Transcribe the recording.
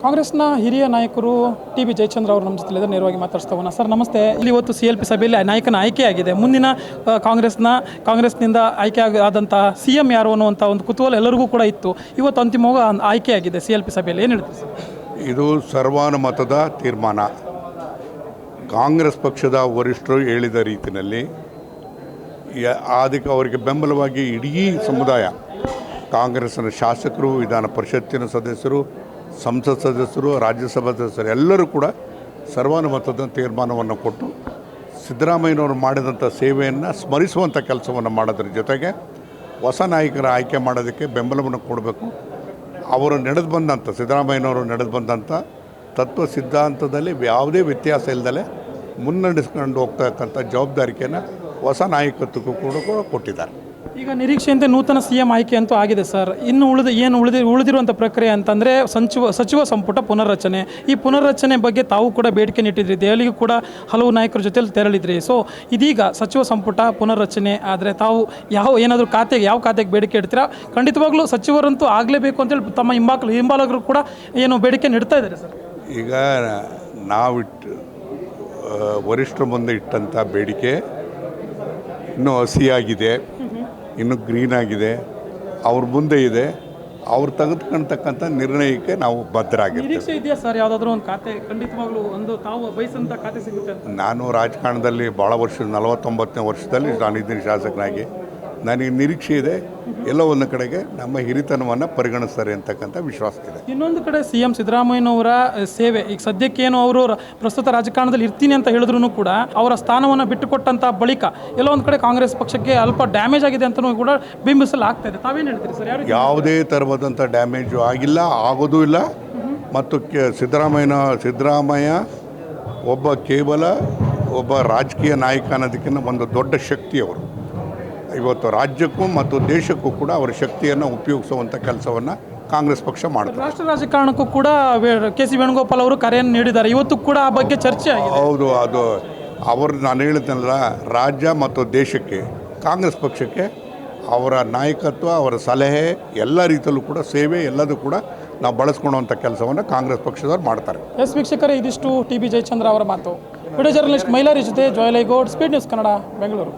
ಕಾಂಗ್ರೆಸ್ನ ಹಿರಿಯ ನಾಯಕರು ಟಿ.ಬಿ. ಜಯಚಂದ್ರ ಅವರು ನಮ್ಮ ಜೊತೆ ನೇರವಾಗಿ ಮಾತಾಡ್ಸ್ತಾವನ್ನ. ಸರ್ ನಮಸ್ತೆ. ಇಲ್ಲಿ ಇವತ್ತು CLP ಸಭೆಯಲ್ಲಿ ನಾಯಕನ ಆಯ್ಕೆಯಾಗಿದೆ. ಮುಂದಿನ ಕಾಂಗ್ರೆಸ್ನಿಂದ ಆಯ್ಕೆ ಆದಂಥ CM ಯಾರು ಅನ್ನುವಂಥ ಒಂದು ಕುತೂಹಲ ಎಲ್ಲರಿಗೂ ಕೂಡ ಇತ್ತು. ಇವತ್ತು ಅಂತಿಮವಾಗಿ ಆಯ್ಕೆಯಾಗಿದೆ CLP ಸಭೆಯಲ್ಲಿ. ಏನು ಹೇಳ್ತೀವಿ ಸರ್? ಇದು ಸರ್ವಾನುಮತದ ತೀರ್ಮಾನ. ಕಾಂಗ್ರೆಸ್ ಪಕ್ಷದ ವರಿಷ್ಠರು ಹೇಳಿದ ರೀತಿಯಲ್ಲಿ ಅದಕ್ಕೆ ಅವರಿಗೆ ಬೆಂಬಲವಾಗಿ ಇಡೀ ಸಮುದಾಯ, ಕಾಂಗ್ರೆಸ್ನ ಶಾಸಕರು, ವಿಧಾನ ಪರಿಷತ್ತಿನ ಸದಸ್ಯರು, ಸಂಸತ್ ಸದಸ್ಯರು, ರಾಜ್ಯಸಭಾ ಸದಸ್ಯರು ಎಲ್ಲರೂ ಕೂಡ ಸರ್ವಾನುಮತದ ತೀರ್ಮಾನವನ್ನು ಕೊಟ್ಟು ಸಿದ್ದರಾಮಯ್ಯನವರು ಮಾಡಿದಂಥ ಸೇವೆಯನ್ನು ಸ್ಮರಿಸುವಂಥ ಕೆಲಸವನ್ನು ಮಾಡೋದ್ರ ಜೊತೆಗೆ ಹೊಸ ನಾಯಕರ ಆಯ್ಕೆ ಮಾಡೋದಕ್ಕೆ ಬೆಂಬಲವನ್ನು ಕೊಡಬೇಕು. ಅವರು ಸಿದ್ದರಾಮಯ್ಯನವರು ನಡೆದು ಬಂದಂಥ ತತ್ವ ಸಿದ್ಧಾಂತದಲ್ಲಿ ಯಾವುದೇ ವ್ಯತ್ಯಾಸ ಇಲ್ಲದಲೇ ಮುನ್ನಡೆಸ್ಕೊಂಡು ಹೋಗ್ತಾ ಇರ್ತಕ್ಕಂಥ ಜವಾಬ್ದಾರಿಕೆಯನ್ನು ಹೊಸ ನಾಯಕತ್ವಕ್ಕೂ ಕೂಡ ಕೊಟ್ಟಿದ್ದಾರೆ. ಈಗ ನಿರೀಕ್ಷೆಯಂತೆ ನೂತನ CM ಆಯ್ಕೆ ಅಂತೂ ಆಗಿದೆ ಸರ್. ಇನ್ನು ಉಳಿದಿರುವಂಥ ಪ್ರಕ್ರಿಯೆ ಅಂತಂದರೆ ಸಚಿವ ಸಂಪುಟ ಪುನರ್ರಚನೆ. ಈ ಪುನರ್ರಚನೆ ಬಗ್ಗೆ ತಾವು ಕೂಡ ಬೇಡಿಕೆ ಇಟ್ಟಿದ್ರಿ, ದೆಹಲಿಗೂ ಕೂಡ ಹಲವು ನಾಯಕರ ಜೊತೆಲಿ ತೆರಳಿದ್ರಿ. ಸೊ ಇದೀಗ ಸಚಿವ ಸಂಪುಟ ಪುನರ್ರಚನೆ ಆದರೆ ತಾವು ಯಾವ ಖಾತೆಗೆ ಬೇಡಿಕೆ ಇಡ್ತೀರಾ? ಖಂಡಿತವಾಗ್ಲೂ ಸಚಿವರಂತೂ ಆಗಲೇಬೇಕು ಅಂತೇಳಿ ತಮ್ಮ ಹಿಂಬಾಲಕರು ಕೂಡ ಬೇಡಿಕೆ ಇಡ್ತಾ ಇದ್ದಾರೆ ಸರ್. ಈಗ ವರಿಷ್ಠರ ಮುಂದೆ ಇಟ್ಟಂಥ ಬೇಡಿಕೆ ಇನ್ನೂ ಹಸಿಯಾಗಿದೆ, ಇನ್ನು ಗ್ರೀನ್ ಆಗಿದೆ, ಅವ್ರ ಮುಂದೆ ಇದೆ. ಅವ್ರು ತೆಗೆದುಕೊಳ್ತಕ್ಕಂಥ ನಿರ್ಣಯಕ್ಕೆ ನಾವು ಬದ್ಧರಾಗಿರ್ತೀವಿ. ನಿರೀಕ್ಷೆ ಇದೆಯಾ ಸರ್? ಯಾವುದಾದ್ರೂ ಒಂದು ಖಾತೆ ಖಂಡಿತವಾಗ್ಲೂ ತಾವು ಬಯಸಂಥ ಖಾತೆ ಸಿಗುತ್ತೆ ಅಂತ? ನಾನು ರಾಜಕಾರಣದಲ್ಲಿ ಭಾಳ 49ನೇ ವರ್ಷದಲ್ಲಿ ನಾನಿದ್ದೀನಿ ಶಾಸಕನಾಗಿ. ನನಗೆ ನಿರೀಕ್ಷೆ ಇದೆ, ಎಲ್ಲ ಒಂದು ಕಡೆಗೆ ನಮ್ಮ ಹಿರಿತನವನ್ನು ಪರಿಗಣಿಸ್ತಾರೆ ಅಂತಕ್ಕಂಥ ವಿಶ್ವಾಸ ಇದೆ. ಇನ್ನೊಂದು ಕಡೆ CM ಸಿದ್ದರಾಮಯ್ಯನವರ ಸೇವೆ ಈಗ ಸದ್ಯಕ್ಕೇನು ಅವರು ಪ್ರಸ್ತುತ ರಾಜಕಾರಣದಲ್ಲಿ ಇರ್ತೀನಿ ಅಂತ ಹೇಳಿದ್ರು ಕೂಡ ಅವರ ಸ್ಥಾನವನ್ನು ಬಿಟ್ಟುಕೊಟ್ಟಂಥ ಬಳಿಕ ಎಲ್ಲೋ ಒಂದು ಕಡೆ ಕಾಂಗ್ರೆಸ್ ಪಕ್ಷಕ್ಕೆ ಅಲ್ಪ ಡ್ಯಾಮೇಜ್ ಆಗಿದೆ ಅಂತಲೂ ಕೂಡ ಬಿಂಬಿಸಲಾಗ್ತಾ ಇದೆ. ತಾವೇನು ಹೇಳ್ತೀರಿ ಸರ್? ಯಾವುದೇ ಥರವಾದಂಥ ಡ್ಯಾಮೇಜು ಆಗಿಲ್ಲ, ಆಗೋದೂ ಇಲ್ಲ. ಮತ್ತು ಸಿದ್ದರಾಮಯ್ಯ ಕೇವಲ ಒಬ್ಬ ರಾಜಕೀಯ ನಾಯಕ ಅನ್ನೋದಕ್ಕಿಂತ ಒಂದು ದೊಡ್ಡ ಶಕ್ತಿ ಅವರು. ಇವತ್ತು ರಾಜ್ಯಕ್ಕೂ ಮತ್ತು ದೇಶಕ್ಕೂ ಕೂಡ ಅವರ ಶಕ್ತಿಯನ್ನು ಉಪಯೋಗಿಸುವಂಥ ಕೆಲಸವನ್ನು ಕಾಂಗ್ರೆಸ್ ಪಕ್ಷ ಮಾಡುತ್ತೆ. ರಾಷ್ಟ್ರ ರಾಜಕಾರಣಕ್ಕೂ ಕೂಡ KC ವೇಣುಗೋಪಾಲ್ ಅವರು ಕರೆಯನ್ನು ನೀಡಿದ್ದಾರೆ. ಇವತ್ತು ಕೂಡ ಆ ಬಗ್ಗೆ ಚರ್ಚೆ ಆಗಿದೆ. ಹೌದು, ನಾನು ಹೇಳಿದ್ನಲ್ಲ, ರಾಜ್ಯ ಮತ್ತು ದೇಶಕ್ಕೆ ಕಾಂಗ್ರೆಸ್ ಪಕ್ಷಕ್ಕೆ ಅವರ ನಾಯಕತ್ವ, ಅವರ ಸಲಹೆ, ಎಲ್ಲ ರೀತಿಯಲ್ಲೂ ಕೂಡ ಸೇವೆ ಎಲ್ಲದೂ ಕೂಡ ನಾವು ಬಳಸ್ಕೊಳ್ಳುವಂಥ ಕೆಲಸವನ್ನು ಕಾಂಗ್ರೆಸ್ ಪಕ್ಷದವ್ರು ಮಾಡ್ತಾರೆ. ವೀಕ್ಷಕರೇ, ಇದಿಷ್ಟು ಟಿ.ಬಿ. ಜಯಚಂದ್ರ ಅವರ ಮಾತು. ವಿಡಿಯೋ ಜರ್ನಲಿಸ್ಟ್ ಮೈಲಾರಿ ಜೊತೆ ಜೋಯಲೈಗೌಡ್, ಸ್ಪೀಡ್ ನ್ಯೂಸ್ ಕನ್ನಡ, ಬೆಂಗಳೂರು.